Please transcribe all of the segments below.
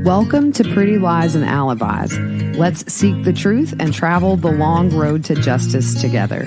Welcome to Pretty Lies and Alibis. Let's seek the truth and travel the long road to justice together.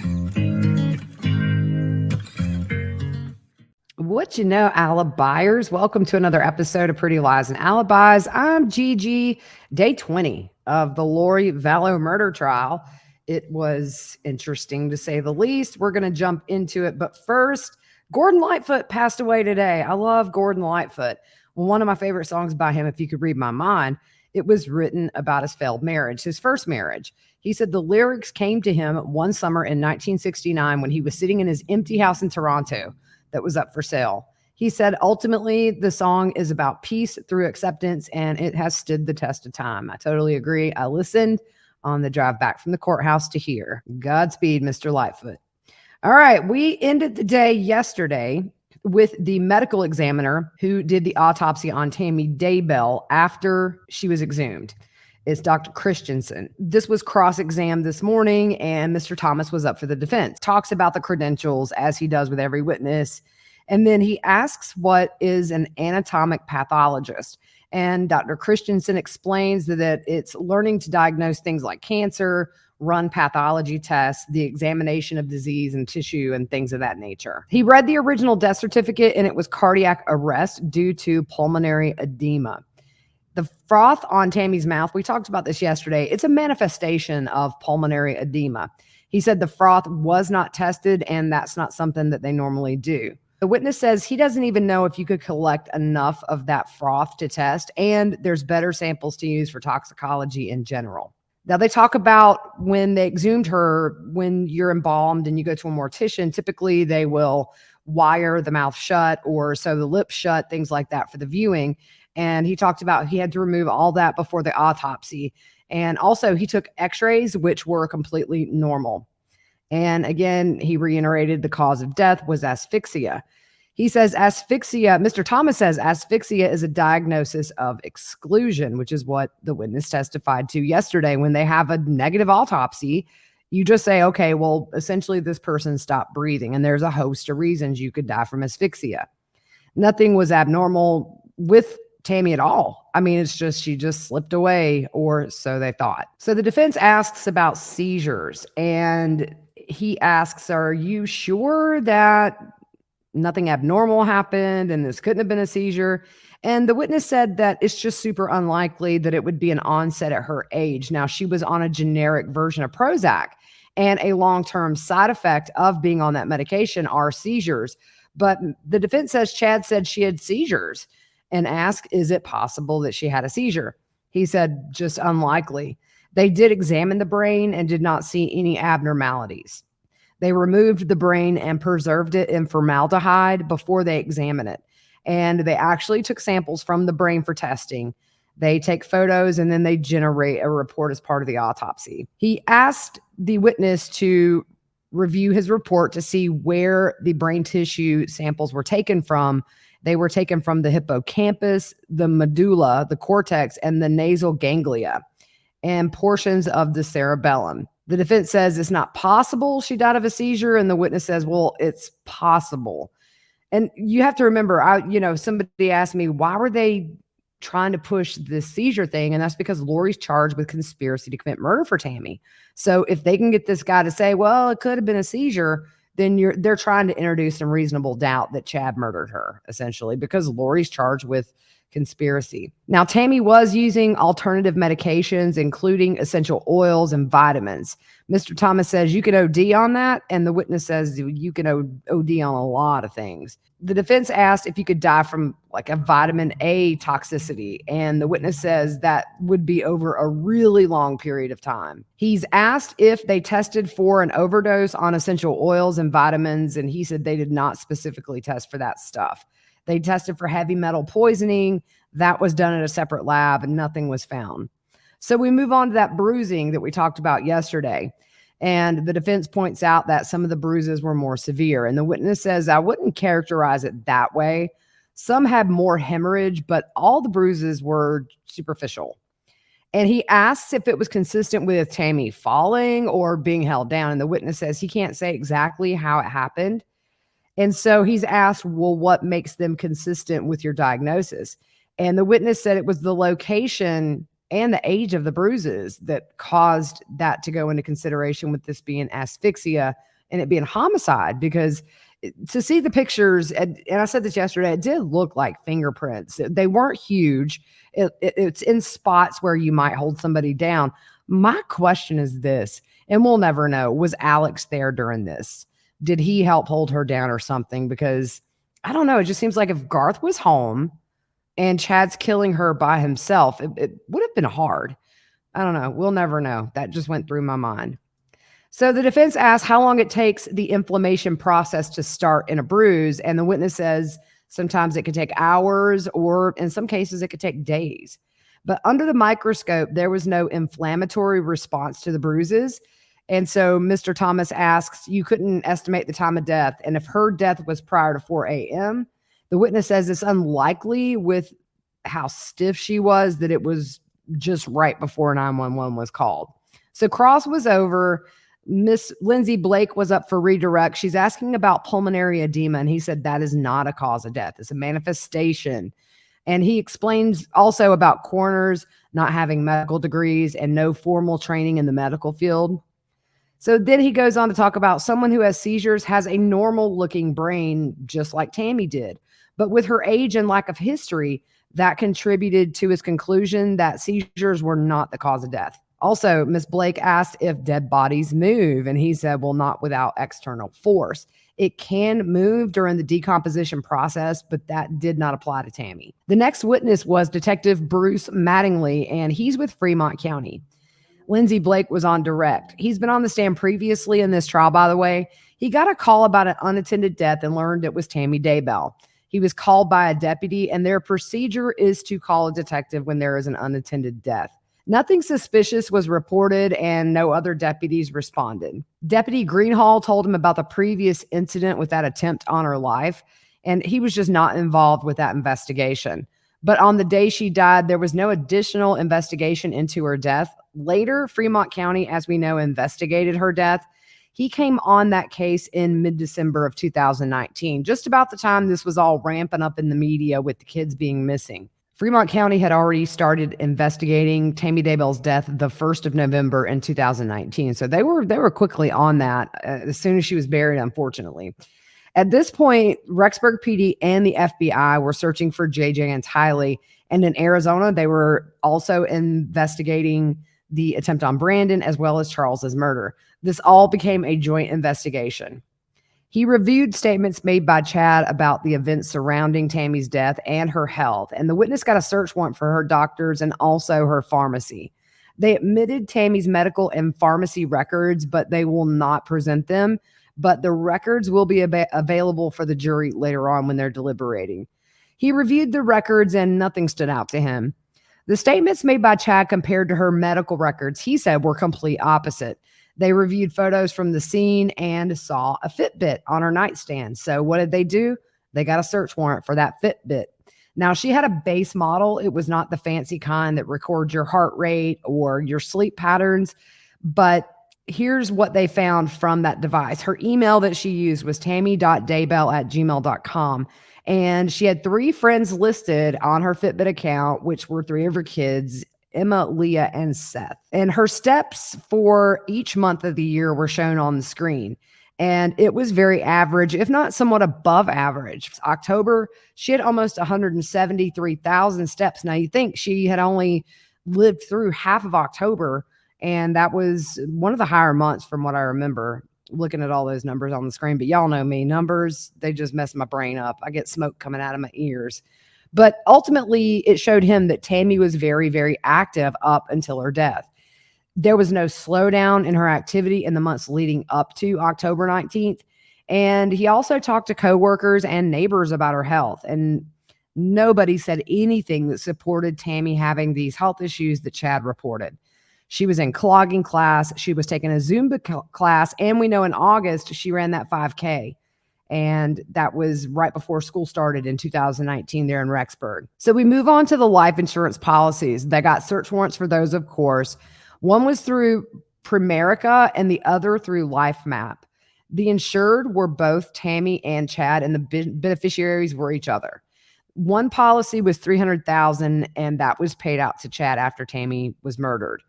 What you know, Alibiers? Welcome to another episode of Pretty Lies and Alibis. I'm Gigi. Day 20 of the Lori Vallow murder trial. It was interesting to say the least. We're going to jump into it. But first, Gordon Lightfoot passed away today. I love Gordon Lightfoot. One of my favorite songs by him, If You Could Read My Mind, it was written about his failed marriage, his first marriage. He said the lyrics came to him one summer in 1969 when he was sitting in his empty house in Toronto that was up for sale. He said, ultimately, the song is about peace through acceptance, and it has stood the test of time. I totally agree. I listened on the drive back from the courthouse to hear. Godspeed, Mr. Lightfoot. All right, we ended the day yesterday with the medical examiner who did the autopsy on Tammy Daybell after she was exhumed. It's Dr. Christiansen. This was cross-examined this morning, and Mr. Thomas was up for the defense. Talks about the credentials, as he does with every witness. And then he asks what is an anatomic pathologist. And Dr. Christiansen explains that it's learning to diagnose things like cancer, run pathology tests, the examination of disease and tissue and things of that nature. He read the original death certificate, and it was cardiac arrest due to pulmonary edema. The froth on Tammy's mouth, we talked about this yesterday, it's a manifestation of pulmonary edema. He said the froth was not tested, and that's not something that they normally do. The witness says he doesn't even know if you could collect enough of that froth to test, and there's better samples to use for toxicology in general. Now, they talk about when they exhumed her, when you're embalmed and you go to a mortician, typically they will wire the mouth shut or sew the lips shut, things like that for the viewing. And he talked about he had to remove all that before the autopsy. And also he took x-rays, which were completely normal. And again, he reiterated the cause of death was asphyxia. He says asphyxia, Mr. Thomas says asphyxia is a diagnosis of exclusion, which is what the witness testified to yesterday. When they have a negative autopsy, you just say, okay, well, essentially this person stopped breathing, and there's a host of reasons you could die from asphyxia. Nothing was abnormal with Tammy at all. I mean, it's just she just slipped away, or so they thought. So the defense asks about seizures, and he asks, are you sure that nothing abnormal happened and this couldn't have been a seizure? And the witness said that it's just super unlikely that it would be an onset at her age. Now, she was on a generic version of Prozac, and a long-term side effect of being on that medication are seizures. But the defense says Chad said she had seizures and asked, is it possible that she had a seizure? He said, just unlikely. They did examine the brain and did not see any abnormalities. They removed the brain and preserved it in formaldehyde before they examined it. And they actually took samples from the brain for testing. They take photos, and then they generate a report as part of the autopsy. He asked the witness to review his report to see where the brain tissue samples were taken from. They were taken from the hippocampus, the medulla, the cortex, and the nasal ganglia, and portions of the cerebellum. The defense says it's not possible she died of a seizure, and the witness says, well, it's possible. And you have to remember, somebody asked me, why were they trying to push this seizure thing? And that's because Lori's charged with conspiracy to commit murder for Tammy. So if they can get this guy to say, well, it could have been a seizure, then they're trying to introduce some reasonable doubt that Chad murdered her, essentially, because Lori's charged with conspiracy. Now, Tammy was using alternative medications, including essential oils and vitamins. Mr. Thomas says you can OD on that, and the witness says you can OD on a lot of things. The defense asked if you could die from like a vitamin A toxicity, and the witness says that would be over a really long period of time. He's asked if they tested for an overdose on essential oils and vitamins, and he said they did not specifically test for that stuff. They tested for heavy metal poisoning. That was done at a separate lab, and nothing was found. So we move on to that bruising that we talked about yesterday. And the defense points out that some of the bruises were more severe. And the witness says, I wouldn't characterize it that way. Some had more hemorrhage, but all the bruises were superficial. And he asks if it was consistent with Tammy falling or being held down. And the witness says he can't say exactly how it happened. And so he's asked, well, what makes them consistent with your diagnosis? And the witness said it was the location and the age of the bruises that caused that to go into consideration with this being asphyxia and it being homicide, because to see the pictures, and I said this yesterday, it did look like fingerprints. They weren't huge. It's in spots where you might hold somebody down. My question is this, and we'll never know, was Alex there during this? Did he help hold her down or something? Because I don't know. It just seems like if Garth was home and Chad's killing her by himself, it would have been hard. I don't know. We'll never know. That just went through my mind. So the defense asked how long it takes the inflammation process to start in a bruise. And the witness says sometimes it could take hours, or in some cases it could take days. But under the microscope, there was no inflammatory response to the bruises. And so Mr. Thomas asks, you couldn't estimate the time of death. And if her death was prior to 4 a.m., the witness says it's unlikely with how stiff she was that it was just right before 911 was called. So cross was over. Miss Lindsay Blake was up for redirect. She's asking about pulmonary edema, and he said that is not a cause of death. It's a manifestation. And he explains also about coroners not having medical degrees and no formal training in the medical field. So then he goes on to talk about someone who has seizures has a normal looking brain, just like Tammy did. But with her age and lack of history, that contributed to his conclusion that seizures were not the cause of death. Also, Miss Blake asked if dead bodies move, and he said, well, not without external force. It can move during the decomposition process, but that did not apply to Tammy. The next witness was Detective Bruce Mattingly, and he's with Fremont County. Lindsay Blake was on direct. He's been on the stand previously in this trial, by the way. He got a call about an unattended death and learned it was Tammy Daybell. He was called by a deputy, and their procedure is to call a detective when there is an unattended death. Nothing suspicious was reported, and no other deputies responded. Deputy Greenhall told him about the previous incident with that attempt on her life, and he was just not involved with that investigation. But on the day she died, there was no additional investigation into her death. Later, Fremont County, as we know, investigated her death. He came on that case in mid-December of 2019, just about the time this was all ramping up in the media with the kids being missing. Fremont County had already started investigating Tammy Daybell's death the 1st of November in 2019. So they were quickly on that as soon as she was buried, unfortunately. At this point, Rexburg PD and the FBI were searching for JJ and Tylee. And in Arizona, they were also investigating the attempt on Brandon as well as Charles's murder. This all became a joint investigation. He reviewed statements made by Chad about the events surrounding Tammy's death and her health, and the witness got a search warrant for her doctors and also her pharmacy. They admitted Tammy's medical and pharmacy records, but they will not present them. But the records will be available for the jury later on when they're deliberating. He reviewed the records and nothing stood out to him. The statements made by Chad compared to her medical records, he said, were complete opposite. They reviewed photos from the scene and saw a Fitbit on her nightstand. So what did they do? They got a search warrant for that Fitbit. Now, she had a base model. It was not the fancy kind that records your heart rate or your sleep patterns. But here's what they found from that device. Her email that she used was tammy.daybell@gmail.com. And she had 3 friends listed on her Fitbit account, which were 3 of her kids, Emma, Leah, and Seth. And her steps for each month of the year were shown on the screen. And it was very average, if not somewhat above average. October, she had almost 173,000 steps. Now, you think she had only lived through half of October, and that was one of the higher months from what I remember looking at all those numbers on the screen. But y'all know me, numbers, they just mess my brain up. I get smoke coming out of my ears. But ultimately, it showed him that Tammy was very, very active up until her death. There was no slowdown in her activity in the months leading up to October 19th. And he also talked to coworkers and neighbors about her health. And nobody said anything that supported Tammy having these health issues that Chad reported. She was in clogging class. She was taking a Zumba class. And we know in August, she ran that 5K. And that was right before school started in 2019 there in Rexburg. So we move on to the life insurance policies. They got search warrants for those, of course. One was through Primerica and the other through LifeMap. The insured were both Tammy and Chad, and the beneficiaries were each other. One policy was $300,000, and that was paid out to Chad after Tammy was murdered.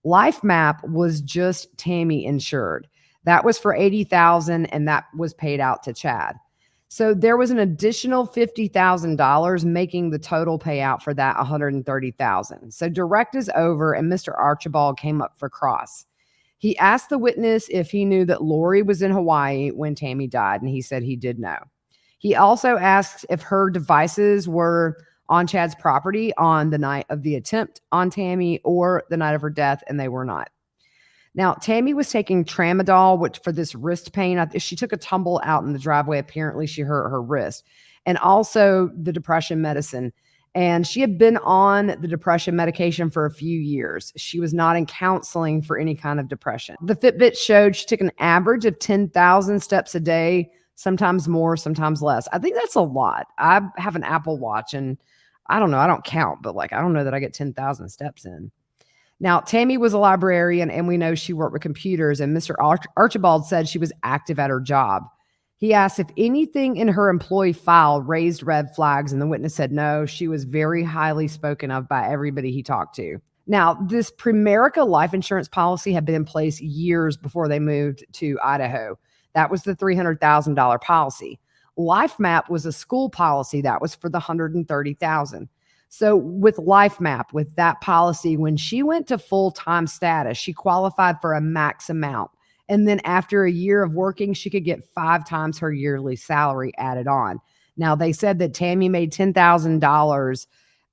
Life Map was just Tammy insured. That was for $80,000, and that was paid out to Chad. So there was an additional $50,000, making the total payout for that $130,000. So direct is over, and Mr. Archibald came up for cross. He asked the witness if he knew that Lori was in Hawaii when Tammy died, and he said he did know. He also asked if her devices were on Chad's property on the night of the attempt on Tammy or the night of her death, and they were not. Now, Tammy was taking tramadol, which for this wrist pain, she took a tumble out in the driveway. Apparently, she hurt her wrist, and also the depression medicine. And she had been on the depression medication for a few years. She was not in counseling for any kind of depression. The Fitbit showed she took an average of 10,000 steps a day, sometimes more, sometimes less. I think that's a lot. I have an Apple Watch, and I don't know. I don't count, but I don't know that I get 10,000 steps in. Now, Tammy was a librarian, and we know she worked with computers, and Mr. Archibald said she was active at her job. He asked if anything in her employee file raised red flags, and the witness said no. She was very highly spoken of by everybody he talked to. Now, this Primerica life insurance policy had been in place years before they moved to Idaho. That was the $300,000 policy. Life Map was a school policy that was for the $130,000. So with Life Map, with that policy, when she went to full-time status, she qualified for a max amount. And then after a year of working, she could get 5 times her yearly salary added on. Now, they said that Tammy made $10,000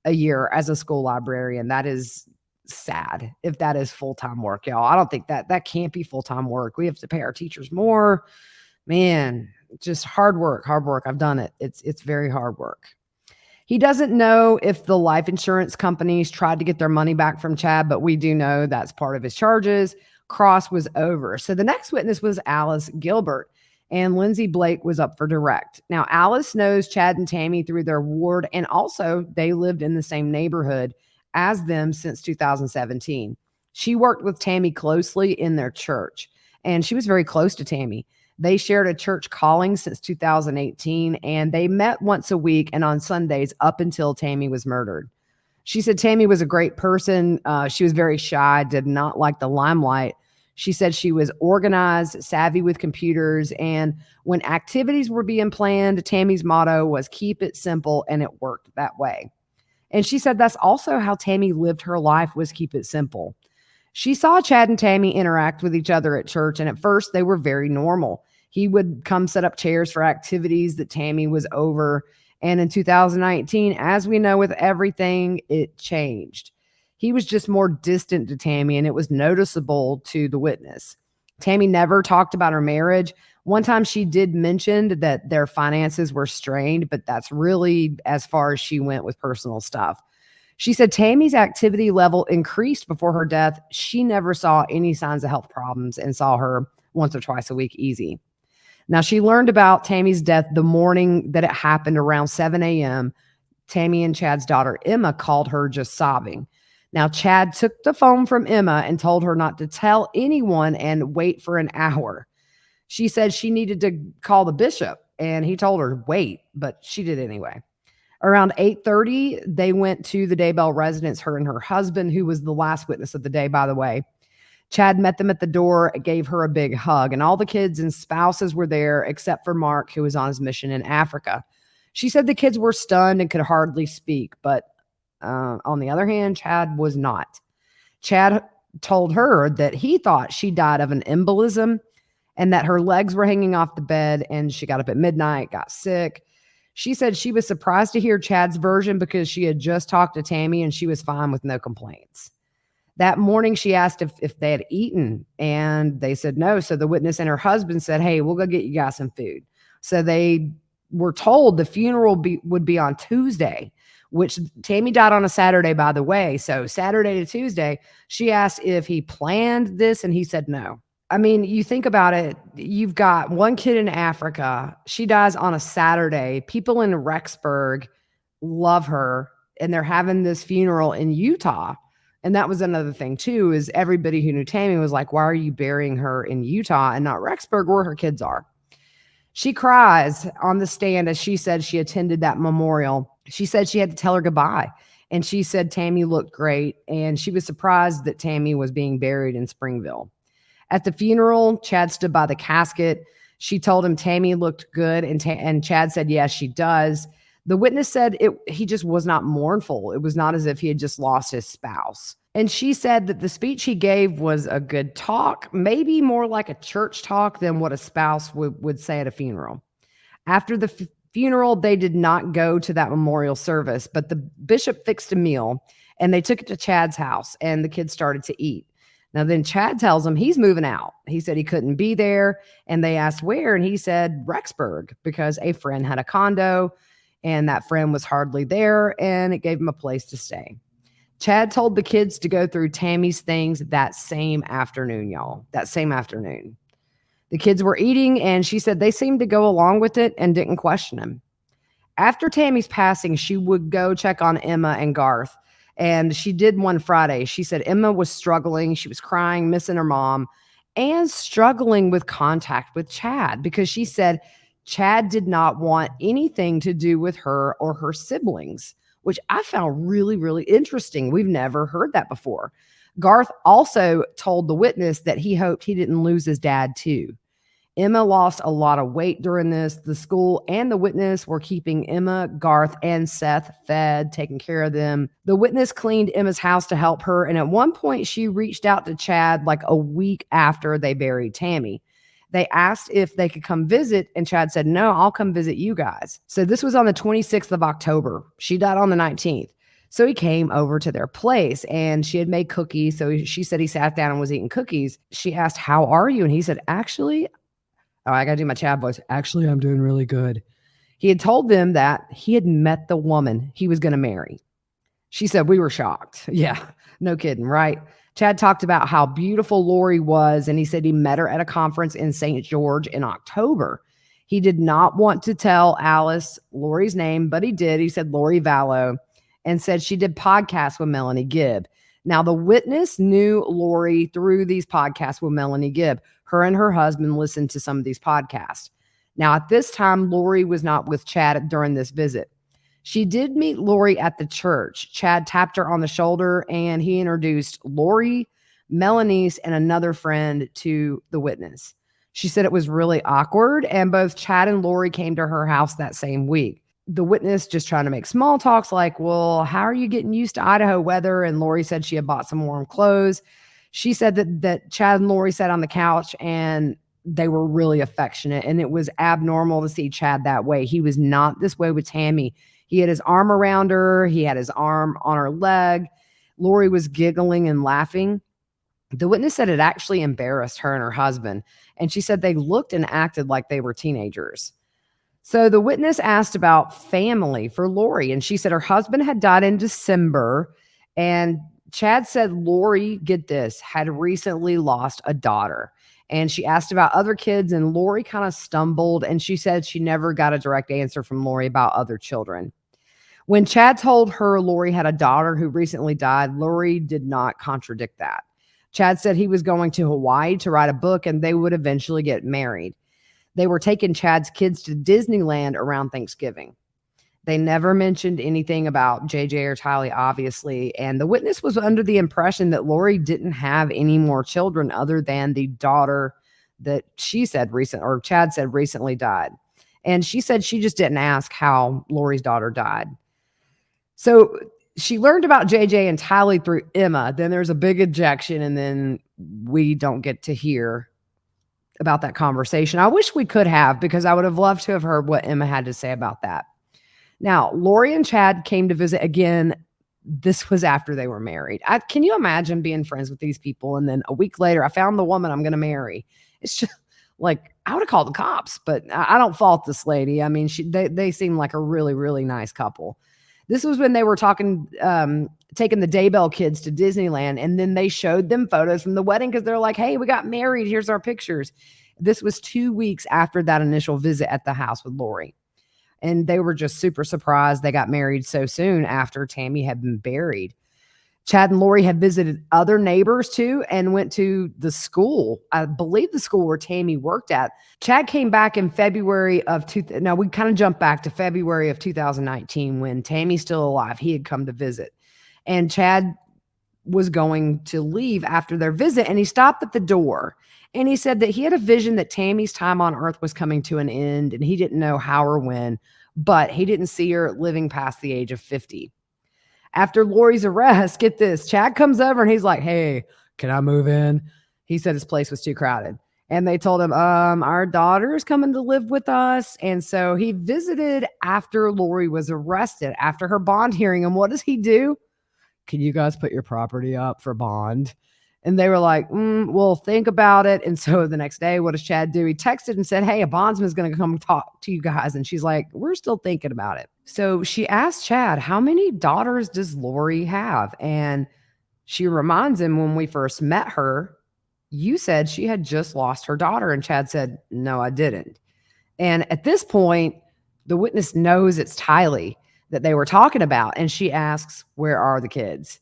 a year as a school librarian. That is sad if that is full-time work, y'all. I don't think that can't be full-time work. We have to pay our teachers more. Man, just hard work. I've done it. It's very hard work. He doesn't know if the life insurance companies tried to get their money back from Chad, but we do know that's part of his charges. Cross was over. So the next witness was Alice Gilbert, and Lindsay Blake was up for direct. Now, Alice knows Chad and Tammy through their ward, and also they lived in the same neighborhood as them since 2017. She worked with Tammy closely in their church, and she was very close to Tammy. They shared a church calling since 2018, and they met once a week and on Sundays up until Tammy was murdered. She said Tammy was a great person. She was very shy, did not like the limelight. She said she was organized, savvy with computers, and when activities were being planned, Tammy's motto was keep it simple, and it worked that way. And she said that's also how Tammy lived her life, was keep it simple. She saw Chad and Tammy interact with each other at church, and at first they were very normal. He would come set up chairs for activities that Tammy was over. And in 2019, as we know with everything, it changed. He was just more distant to Tammy, and it was noticeable to the witness. Tammy never talked about her marriage. One time she did mention that their finances were strained, but that's really as far as she went with personal stuff. She said Tammy's activity level increased before her death. She never saw any signs of health problems and saw her once or twice a week easy. Now, she learned about Tammy's death the morning that it happened around 7 a.m. Tammy and Chad's daughter, Emma, called her just sobbing. Now, Chad took the phone from Emma and told her not to tell anyone and wait for an hour. She said she needed to call the bishop, and he told her wait, but she did anyway. Around 8:30, they went to the Daybell residence, her and her husband, who was the last witness of the day, by the way. Chad met them at the door, gave her a big hug, and all the kids and spouses were there except for Mark, who was on his mission in Africa. She said the kids were stunned and could hardly speak, but on the other hand, Chad was not. Chad told her that he thought she died of an embolism and that her legs were hanging off the bed, and she got up at midnight, got sick. She said she was surprised to hear Chad's version because she had just talked to Tammy and she was fine with no complaints. That morning, she asked if they had eaten, and they said no. So the witness and her husband said, hey, we'll go get you guys some food. So they were told the funeral would be on Tuesday, which Tammy died on a Saturday, by the way. So Saturday to Tuesday, she asked if he planned this, and he said no. I mean, you think about it, you've got one kid in Africa. She dies on a Saturday. People in Rexburg love her, and they're having this funeral in Utah. And that was another thing, too, is everybody who knew Tammy was like, why are you burying her in Utah and not Rexburg, where her kids are? She cries on the stand as she said she attended that memorial. She said she had to tell her goodbye. And she said Tammy looked great. And she was surprised that Tammy was being buried in Springville. At the funeral, Chad stood by the casket. She told him Tammy looked good. And Chad said, yes, she does. The witness said he just was not mournful. It was not as if he had just lost his spouse. And she said that the speech he gave was a good talk, maybe more like a church talk than what a spouse would say at a funeral. After the funeral, they did not go to that memorial service, but the bishop fixed a meal and they took it to Chad's house and the kids started to eat. Now, then Chad tells him he's moving out. He said he couldn't be there. And they asked where. And he said Rexburg, because a friend had a condo and that friend was hardly there. And it gave him a place to stay. Chad told the kids to go through Tammy's things that same afternoon, y'all. That same afternoon. The kids were eating, and she said they seemed to go along with it and didn't question him. After Tammy's passing, she would go check on Emma and Garth, and she did one Friday. She said Emma was struggling. She was crying, missing her mom, and struggling with contact with Chad because she said Chad did not want anything to do with her or her siblings, which I found really, really interesting. We've never heard that before. Garth also told the witness that he hoped he didn't lose his dad too. Emma lost a lot of weight during this. The school and the witness were keeping Emma, Garth, and Seth fed, taking care of them. The witness cleaned Emma's house to help her. And at one point, she reached out to Chad like a week after they buried Tammy. They asked if they could come visit, and Chad said, no, I'll come visit you guys. So this was on the 26th of October. She died on the 19th. So he came over to their place and she had made cookies. So she said he sat down and was eating cookies. She asked, how are you? And he said, actually, I got to do my Chad voice. Actually, I'm doing really good. He had told them that he had met the woman he was going to marry. She said, we were shocked. Yeah, no kidding, right? Chad talked about how beautiful Lori was, and he said he met her at a conference in St. George in October. He did not want to tell Alice Lori's name, but he did. He said Lori Vallow, and said she did podcasts with Melanie Gibb. Now, the witness knew Lori through these podcasts with Melanie Gibb. Her and her husband listened to some of these podcasts. Now, at this time, Lori was not with Chad during this visit. She did meet Lori at the church. Chad tapped her on the shoulder and he introduced Lori, Melanie's, and another friend to the witness. She said it was really awkward, and both Chad and Lori came to her house that same week. The witness just trying to make small talks like, well, how are you getting used to Idaho weather? And Lori said she had bought some warm clothes. She said that Chad and Lori sat on the couch and they were really affectionate, and it was abnormal to see Chad that way. He was not this way with Tammy. He had his arm around her. He had his arm on her leg. Lori was giggling and laughing. The witness said it actually embarrassed her and her husband. And she said they looked and acted like they were teenagers. So the witness asked about family for Lori. And she said her husband had died in December. And Chad said Lori, get this, had recently lost a daughter. And she asked about other kids, and Lori kind of stumbled. And she said she never got a direct answer from Lori about other children. When Chad told her Lori had a daughter who recently died, Lori did not contradict that. Chad said he was going to Hawaii to write a book and they would eventually get married. They were taking Chad's kids to Disneyland around Thanksgiving. They never mentioned anything about JJ or Tylee, obviously. And the witness was under the impression that Lori didn't have any more children other than the daughter that she said Chad said recently died. And she said she just didn't ask how Lori's daughter died. So she learned about JJ and Tylee through Emma. Then there's a big ejection, and then we don't get to hear about that conversation. I wish we could have, because I would have loved to have heard what Emma had to say about that. Now, Lori and Chad came to visit again. This was after they were married. Can you imagine being friends with these people? And then a week later, I found the woman I'm going to marry. It's just like, I would have called the cops, but I don't fault this lady. I mean, they seem like a really, really nice couple. This was when they were taking the Daybell kids to Disneyland, and then they showed them photos from the wedding because they're like, hey, we got married. Here's our pictures. This was 2 weeks after that initial visit at the house with Lori. And they were just super surprised they got married so soon after Tammy had been buried. Chad and Lori had visited other neighbors too and went to the school. I believe the school where Tammy worked at. Chad came back in February of now we kind of jump back to February of 2019 when Tammy's still alive. He had come to visit, and Chad was going to leave after their visit, and he stopped at the door and he said that he had a vision that Tammy's time on earth was coming to an end, and he didn't know how or when, but he didn't see her living past the age of 50. After Lori's arrest, get this, Chad comes over and he's like, "Hey, can I move in?" He said his place was too crowded. And they told him, our daughter is coming to live with us. And so he visited after Lori was arrested, after her bond hearing. And what does he do? "Can you guys put your property up for bond?" And they were like, "We'll think about it." And so the next day, what does Chad do? He texted and said, "Hey, a bondsman's going to come talk to you guys." And she's like, "We're still thinking about it." So she asked Chad, "How many daughters does Lori have?" And she reminds him, "When we first met her, you said she had just lost her daughter." And Chad said, "No, I didn't." And at this point, the witness knows it's Tylee that they were talking about. And she asks, "Where are the kids?"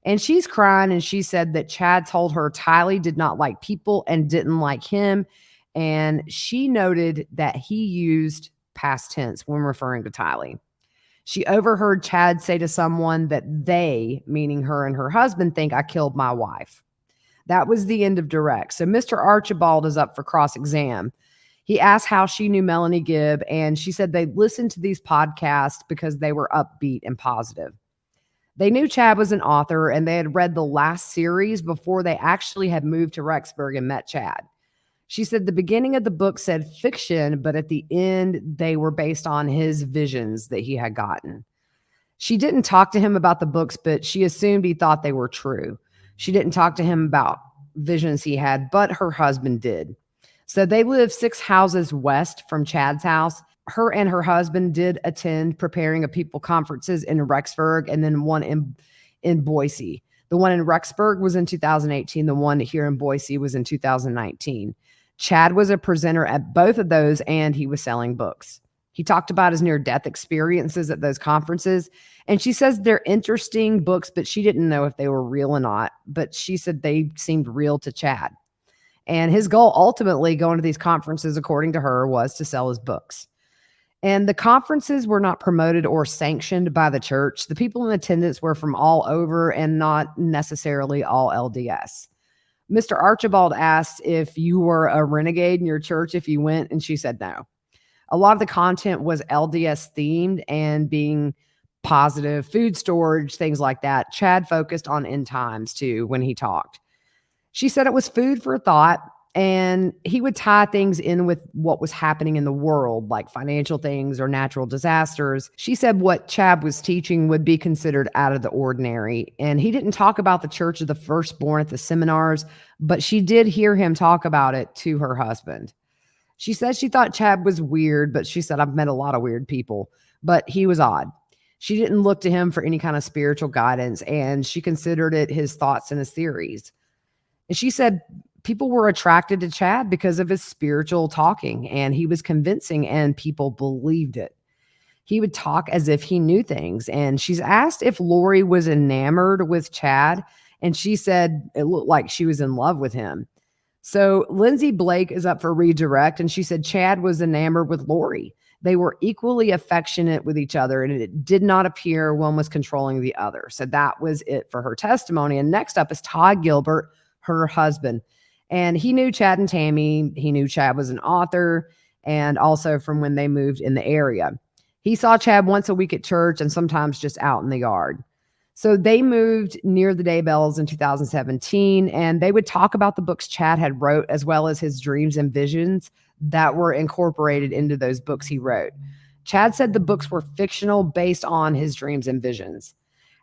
And she's crying, and she said that Chad told her Tylee did not like people and didn't like him. And she noted that he used past tense when referring to Tylee. She overheard Chad say to someone that they, meaning her and her husband, think I killed my wife. That was the end of direct. So Mr. Archibald is up for cross-exam. He asked how she knew Melanie Gibb, and she said they listened to these podcasts because they were upbeat and positive. They knew Chad was an author, and they had read the last series before they actually had moved to Rexburg and met Chad. She said the beginning of the book said fiction, but at the end, they were based on his visions that he had gotten. She didn't talk to him about the books, but she assumed he thought they were true. She didn't talk to him about visions he had, but her husband did. So they lived 6 houses west from Chad's house. Her and her husband did attend Preparing a People conferences in Rexburg and then one in Boise. The one in Rexburg was in 2018. The one here in Boise was in 2019. Chad was a presenter at both of those, and he was selling books. He talked about his near-death experiences at those conferences, and she says they're interesting books, but she didn't know if they were real or not, but she said they seemed real to Chad. And his goal ultimately going to these conferences, according to her, was to sell his books. And the conferences were not promoted or sanctioned by the church. The people in attendance were from all over and not necessarily all LDS. Mr. Archibald asked if you were a renegade in your church if you went, and she said no. A lot of the content was LDS themed and being positive, food storage, things like that. Chad focused on end times too when he talked. She said it was food for thought, and he would tie things in with what was happening in the world, like financial things or natural disasters. She said what Chad was teaching would be considered out of the ordinary. And he didn't talk about the Church of the Firstborn at the seminars, but she did hear him talk about it to her husband. She said she thought Chad was weird, but she said, "I've met a lot of weird people," but he was odd. She didn't look to him for any kind of spiritual guidance, and she considered it his thoughts and his theories. And she said people were attracted to Chad because of his spiritual talking, and he was convincing, and people believed it. He would talk as if he knew things. And she's asked if Lori was enamored with Chad, and she said it looked like she was in love with him. So Lindsay Blake is up for redirect, and she said Chad was enamored with Lori. They were equally affectionate with each other, and it did not appear one was controlling the other. So that was it for her testimony. And next up is Todd Gilbert, her husband. And he knew Chad and Tammy. He knew Chad was an author, and also from when they moved in the area. He saw Chad once a week at church and sometimes just out in the yard. So they moved near the Daybells in 2017, and they would talk about the books Chad had wrote, as well as his dreams and visions that were incorporated into those books he wrote. Chad said the books were fictional based on his dreams and visions.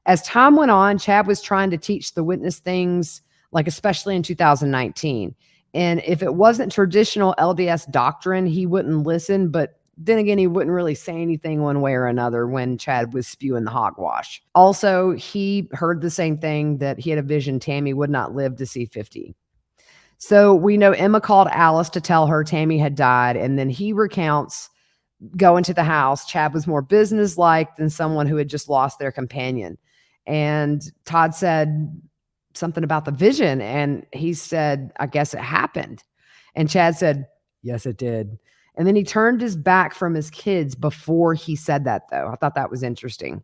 As time went on, Chad was trying to teach the witness things, like especially in 2019. And if it wasn't traditional LDS doctrine, he wouldn't listen, but then again, he wouldn't really say anything one way or another when Chad was spewing the hogwash. Also, he heard the same thing, that he had a vision Tammy would not live to see 50. So we know Emma called Alice to tell her Tammy had died, and then he recounts going to the house. Chad was more businesslike than someone who had just lost their companion. And Todd said something about the vision. And he said, I guess it happened. And Chad said, yes, it did. And then he turned his back from his kids before he said that, though. I thought that was interesting.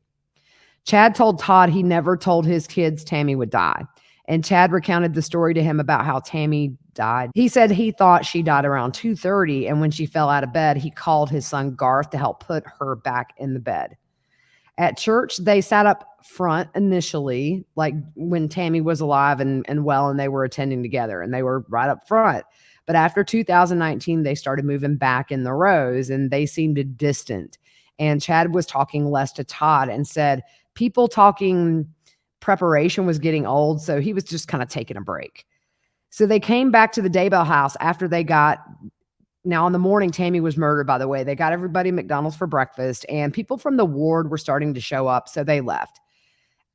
Chad told Todd he never told his kids Tammy would die. And Chad recounted the story to him about how Tammy died. He said he thought she died around 2:30, and when she fell out of bed, he called his son Garth to help put her back in the bed. At church, they sat up front initially, like when Tammy was alive and well, and they were attending together, and they were right up front. But after 2019, they started moving back in the rows, and they seemed distant. And Chad was talking less to Todd and said people talking preparation was getting old, so he was just kind of taking a break. So they came back to the Daybell house after they got, now in the morning, Tammy was murdered, by the way. They got everybody McDonald's for breakfast, and people from the ward were starting to show up, so they left.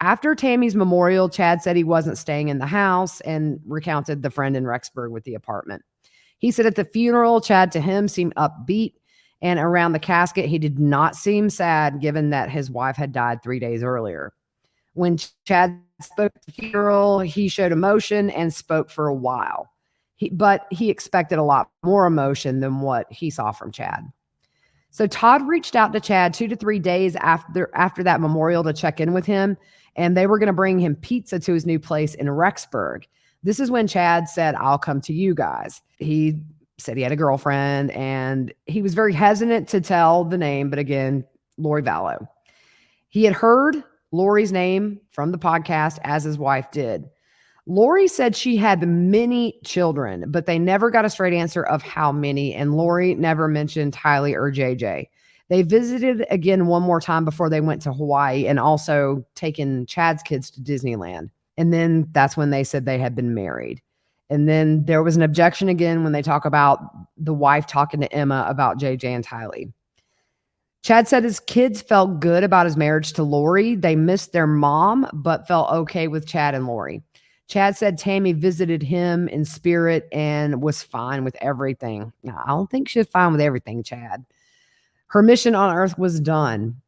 After Tammy's memorial, Chad said he wasn't staying in the house and recounted the friend in Rexburg with the apartment. He said at the funeral, Chad to him seemed upbeat, and around the casket, he did not seem sad given that his wife had died 3 days earlier. When Chad spoke at the funeral, he showed emotion and spoke for a while. But he expected a lot more emotion than what he saw from Chad. So Todd reached out to Chad 2 to 3 days after that memorial to check in with him, and they were going to bring him pizza to his new place in Rexburg. This is when Chad said, I'll come to you guys. He said he had a girlfriend, and he was very hesitant to tell the name, but again, Lori Vallow. He had heard Lori's name from the podcast, as his wife did. Lori said she had many children, but they never got a straight answer of how many, and Lori never mentioned Tylee or JJ. They visited again one more time before they went to Hawaii, and also taken Chad's kids to Disneyland. And then that's when they said they had been married. And then there was an objection again when they talk about the wife talking to Emma about JJ and Tylee. Chad said his kids felt good about his marriage to Lori. They missed their mom, but felt okay with Chad and Lori. Chad said Tammy visited him in spirit and was fine with everything. Now, I don't think she was fine with everything, Chad. Her mission on Earth was done.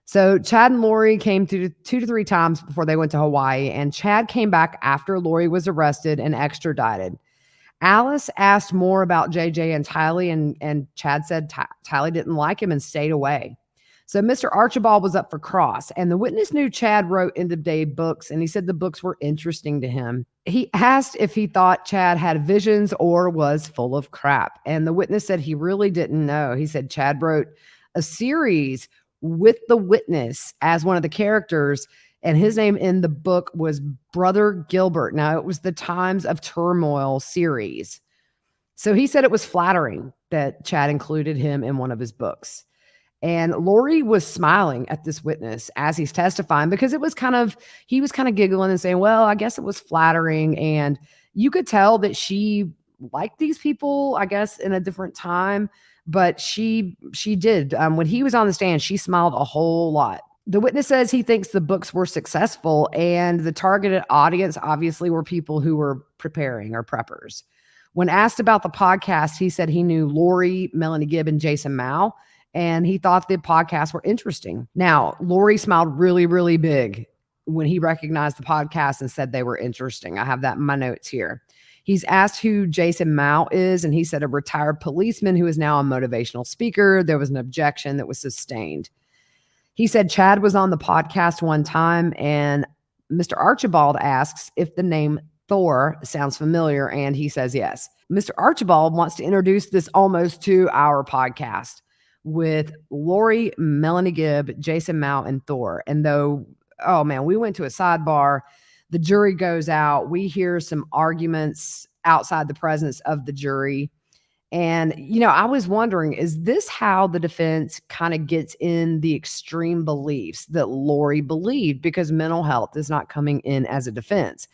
So Chad and Lori came to 2 to 3 times before they went to Hawaii, and Chad came back after Lori was arrested and extradited. Alice asked more about JJ and Tylee, and Chad said Tylee didn't like him and stayed away. So Mr. Archibald was up for cross, and the witness knew Chad wrote end-of-day books, and he said the books were interesting to him. He asked if he thought Chad had visions or was full of crap, and the witness said he really didn't know. He said Chad wrote a series with the witness as one of the characters, and his name in the book was Brother Gilbert. Now, it was the Times of Turmoil series. So he said it was flattering that Chad included him in one of his books. And Lori was smiling at this witness as he's testifying, because he was kind of giggling and saying, well, I guess it was flattering. And you could tell that she liked these people, I guess, in a different time. But she did. When he was on the stand, she smiled a whole lot. The witness says he thinks the books were successful, and the targeted audience obviously were people who were preparing or preppers. When asked about the podcast, he said he knew Lori, Melanie Gibb, and Jason Mao, and he thought the podcasts were interesting. Now, Lori smiled really, really big when he recognized the podcast and said they were interesting. I have that in my notes here. He's asked who Jason Mao is, and he said a retired policeman who is now a motivational speaker. There was an objection that was sustained. He said Chad was on the podcast one time, and Mr. Archibald asks if the name Thor sounds familiar, and he says yes. Mr. Archibald wants to introduce this almost 2-hour podcast with Lori, Melanie Gibb, Jason Mao, and Thor. And though, oh man, we went to a sidebar. The jury goes out. We hear some arguments outside the presence of the jury. And, I was wondering, is this how the defense kind of gets in the extreme beliefs that Lori believed, because mental health is not coming in as a defense?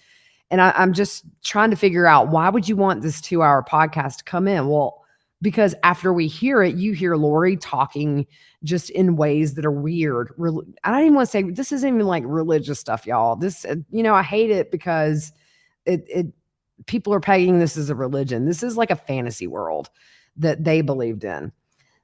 And I'm just trying to figure out, why would you want this 2-hour podcast to come in? Well, because after we hear it, you hear Lori talking just in ways that are weird. I don't even want to say, this isn't even like religious stuff, y'all. This, I hate it because people are pegging this as a religion. This is like a fantasy world that they believed in.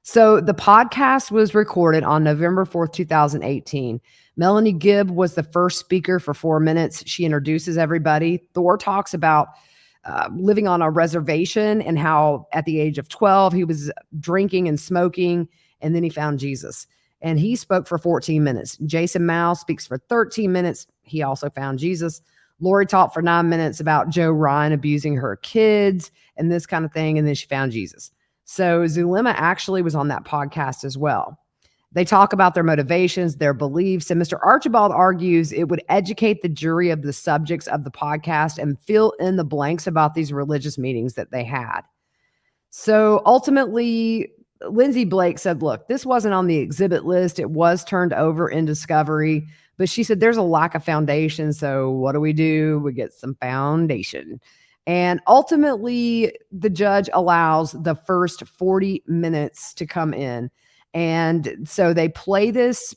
So the podcast was recorded on November 4th, 2018. Melanie Gibb was the first speaker for 4 minutes. She introduces everybody. Thor talks about living on a reservation and how at the age of 12, he was drinking and smoking, and then he found Jesus. And he spoke for 14 minutes. Jason Mao speaks for 13 minutes. He also found Jesus. Lori talked for 9 minutes about Joe Ryan abusing her kids and this kind of thing, and then she found Jesus. So Zulema actually was on that podcast as well. They talk about their motivations, their beliefs, and Mr. Archibald argues it would educate the jury of the subjects of the podcast and fill in the blanks about these religious meetings that they had. So ultimately, Lindsay Blake said, look, this wasn't on the exhibit list. It was turned over in discovery, but she said there's a lack of foundation. So what do? We get some foundation. And ultimately, the judge allows the first 40 minutes to come in. And so they play this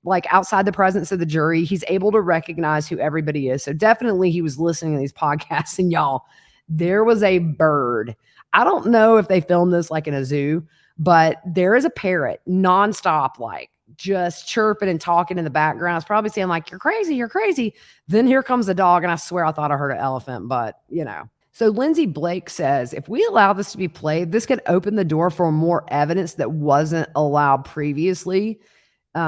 like outside the presence of the jury. He's able to recognize who everybody is. So definitely he was listening to these podcasts. And y'all, there was a bird. I don't know if they filmed this like in a zoo, but there is a parrot nonstop, like just chirping and talking in the background. It's probably saying like, you're crazy, you're crazy. Then here comes the dog. And I swear I thought I heard an elephant, but you know. So Lindsay Blake says, if we allow this to be played, this could open the door for more evidence that wasn't allowed previously,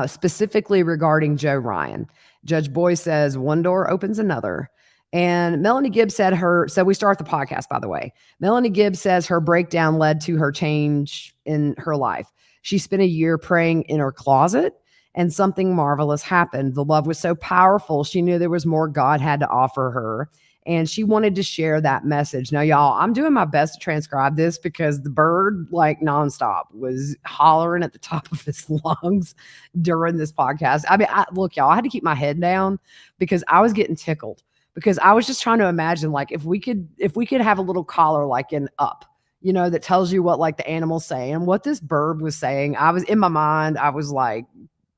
specifically regarding Joe Ryan. Judge Boyce says, one door opens another. And Melanie Gibbs said so we start the podcast, by the way. Melanie Gibbs says her breakdown led to her change in her life. She spent a year praying in her closet and something marvelous happened. The love was so powerful. She knew there was more God had to offer her. And she wanted to share that message. Now, y'all, I'm doing my best to transcribe this because the bird, like nonstop, was hollering at the top of his lungs during this podcast. I mean, look, y'all, I had to keep my head down because I was getting tickled because I was just trying to imagine, like, if we could have a little collar like in Up, you know, that tells you what like the animals say and what this bird was saying. I was in my mind. I was like,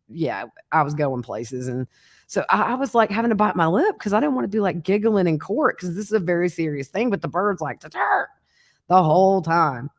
yeah, I was going places. And so I was like having to bite my lip because I didn't want to be like giggling in court because this is a very serious thing. But the bird's like the whole time.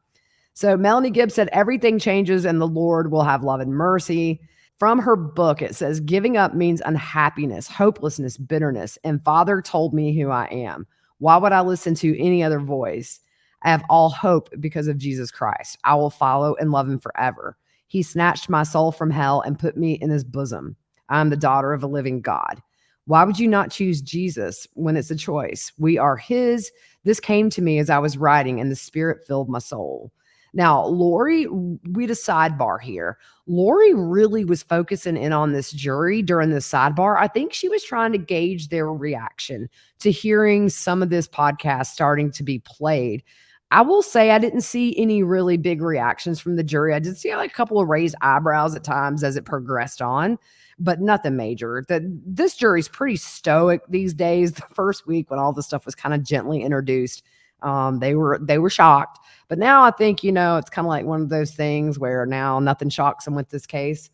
So Melanie Gibbs said everything changes and the Lord will have love and mercy. From her book, it says giving up means unhappiness, hopelessness, bitterness. And Father told me who I am. Why would I listen to any other voice? I have all hope because of Jesus Christ. I will follow and love him forever. He snatched my soul from hell and put me in his bosom. I'm the daughter of a living God. Why would you not choose Jesus when it's a choice? We are his. This came to me as I was writing and the Spirit filled my soul. Now, Lori, we had a sidebar here. Lori really was focusing in on this jury during the sidebar. I think she was trying to gauge their reaction to hearing some of this podcast starting to be played. I will say I didn't see any really big reactions from the jury. I did see like a couple of raised eyebrows at times as it progressed on, but nothing major. This jury's pretty stoic these days. The first week when all the stuff was kind of gently introduced, they were shocked. But now I think, it's kind of like one of those things where now nothing shocks them with this case.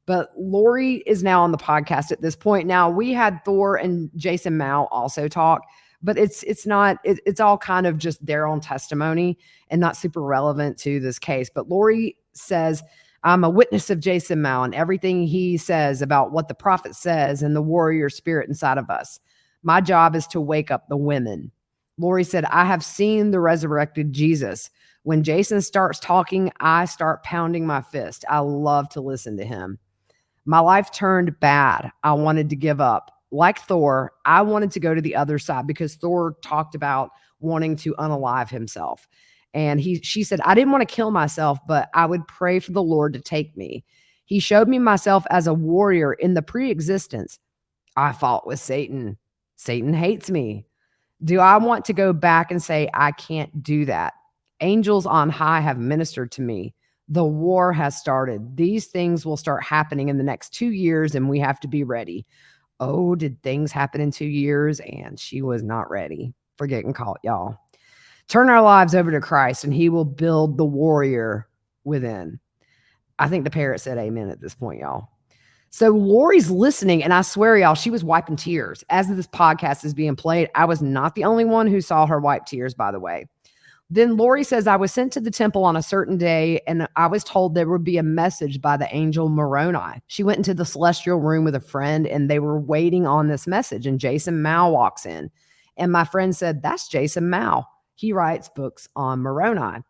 But Lori is now on the podcast at this point. Now we had Thor and Jason Mao also talk, but it's all kind of just their own testimony and not super relevant to this case. But Lori says, I'm a witness of Jason Mao and everything he says about what the prophet says and the warrior spirit inside of us. My job is to wake up the women. Lori said, I have seen the resurrected Jesus. When Jason starts talking, I start pounding my fist. I love to listen to him. My life turned bad. I wanted to give up. Like Thor, I wanted to go to the other side because Thor talked about wanting to unalive himself. And she said, I didn't want to kill myself, but I would pray for the Lord to take me. He showed me myself as a warrior in the pre-existence. I fought with Satan. Satan hates me. Do I want to go back and say, I can't do that? Angels on high have ministered to me. The war has started. These things will start happening in the next 2 years, and we have to be ready. Oh, did things happen in 2 years? And she was not ready for getting caught, y'all. Turn our lives over to Christ, and he will build the warrior within. I think the parrot said amen at this point, y'all. So Lori's listening, and I swear, y'all, she was wiping tears. As this podcast is being played, I was not the only one who saw her wipe tears, by the way. Then Lori says, I was sent to the temple on a certain day, and I was told there would be a message by the angel Moroni. She went into the celestial room with a friend, and they were waiting on this message. And Jason Mao walks in. And my friend said, that's Jason Mao. He writes books on Moroni.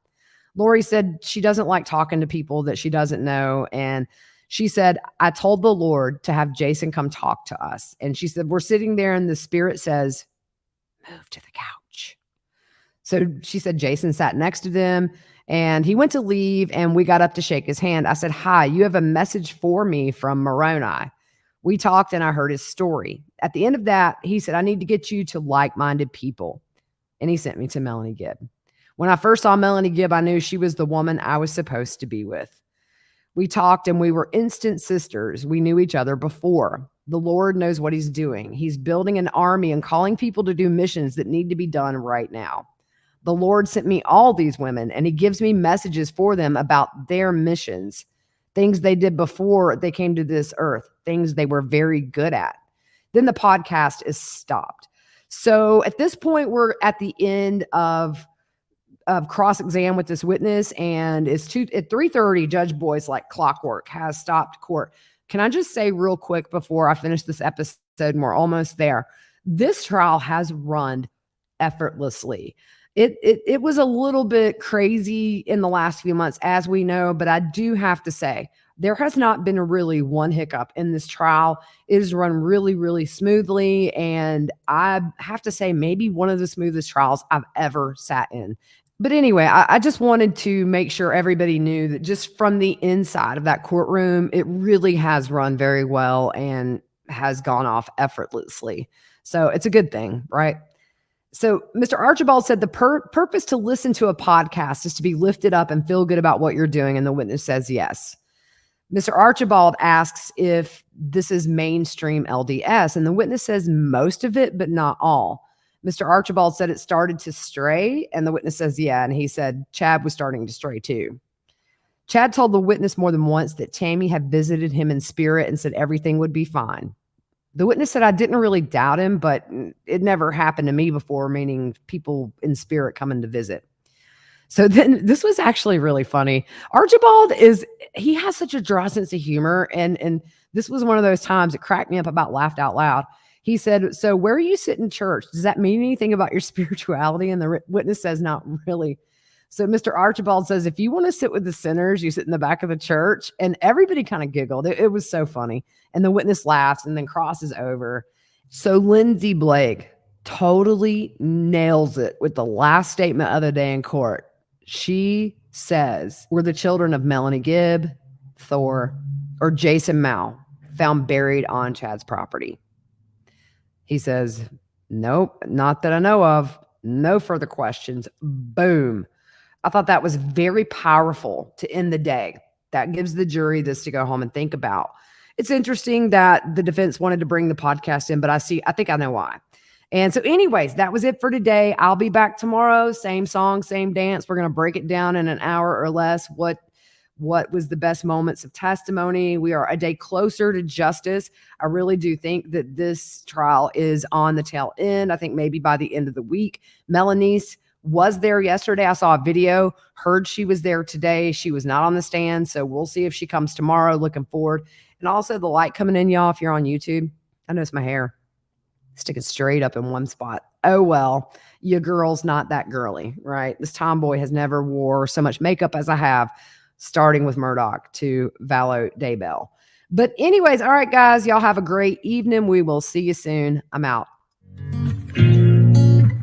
Lori said she doesn't like talking to people that she doesn't know. And she said, I told the Lord to have Jason come talk to us. And she said, we're sitting there, and the Spirit says, move to the couch. So she said Jason sat next to them, and he went to leave, and we got up to shake his hand. I said, hi, you have a message for me from Moroni. We talked, and I heard his story. At the end of that, he said, I need to get you to like-minded people. And he sent me to Melanie Gibb. When I first saw Melanie Gibb, I knew she was the woman I was supposed to be with. We talked, and we were instant sisters. We knew each other before. The Lord knows what he's doing. He's building an army and calling people to do missions that need to be done right now. The Lord sent me all these women, and he gives me messages for them about their missions, things they did before they came to this earth, things they were very good at. Then the podcast is stopped. So at this point, we're at the end of cross-exam with this witness, and it's at 3:30, Judge Boyce, like clockwork, has stopped court. Can I just say real quick before I finish this episode, and we're almost there, this trial has run effortlessly. It was a little bit crazy in the last few months, as we know, but I do have to say, there has not been really one hiccup in this trial. It has run really, really smoothly, and I have to say, maybe one of the smoothest trials I've ever sat in. But anyway, I just wanted to make sure everybody knew that just from the inside of that courtroom, it really has run very well and has gone off effortlessly. So it's a good thing, right? So Mr. Archibald said the purpose to listen to a podcast is to be lifted up and feel good about what you're doing. And the witness says yes. Mr. Archibald asks if this is mainstream LDS. And the witness says most of it, but not all. Mr. Archibald said it started to stray. And the witness says, yeah. And he said Chad was starting to stray too. Chad told the witness more than once that Tammy had visited him in spirit and said everything would be fine. The witness said, I didn't really doubt him, but it never happened to me before, meaning people in spirit coming to visit. So then this was actually really funny. Archibald he has such a dry sense of humor. And this was one of those times it cracked me up about laughed out loud. He said, so where you sit in church, does that mean anything about your spirituality? And the witness says, not really. So Mr. Archibald says, if you want to sit with the sinners, you sit in the back of the church. And everybody kind of giggled. It was so funny. And the witness laughs and then crosses over. So Lindsay Blake totally nails it with the last statement of the day in court. She says, we're the children of Melanie Gibb, Thor, or Jason Mao, found buried on Chad's property. He says, nope, not that I know of. No further questions. Boom. I thought that was very powerful to end the day. That gives the jury this to go home and think about. It's interesting that the defense wanted to bring the podcast in, but I think I know why. And so anyways, that was it for today. I'll be back tomorrow. Same song, same dance. We're going to break it down in an hour or less. What was the best moments of testimony? We are a day closer to justice. I really do think that this trial is on the tail end. I think maybe by the end of the week. Melanie's was there yesterday. I saw a video, heard she was there today. She was not on the stand. So we'll see if she comes tomorrow. Looking forward. And also the light coming in, y'all, if you're on YouTube. I notice my hair sticking straight up in one spot. Oh, well, your girl's not that girly, right? This tomboy has never wore so much makeup as I have, starting with Murdoch to Vallow Daybell. But anyways, all right, guys, y'all have a great evening. We will see you soon. I'm out.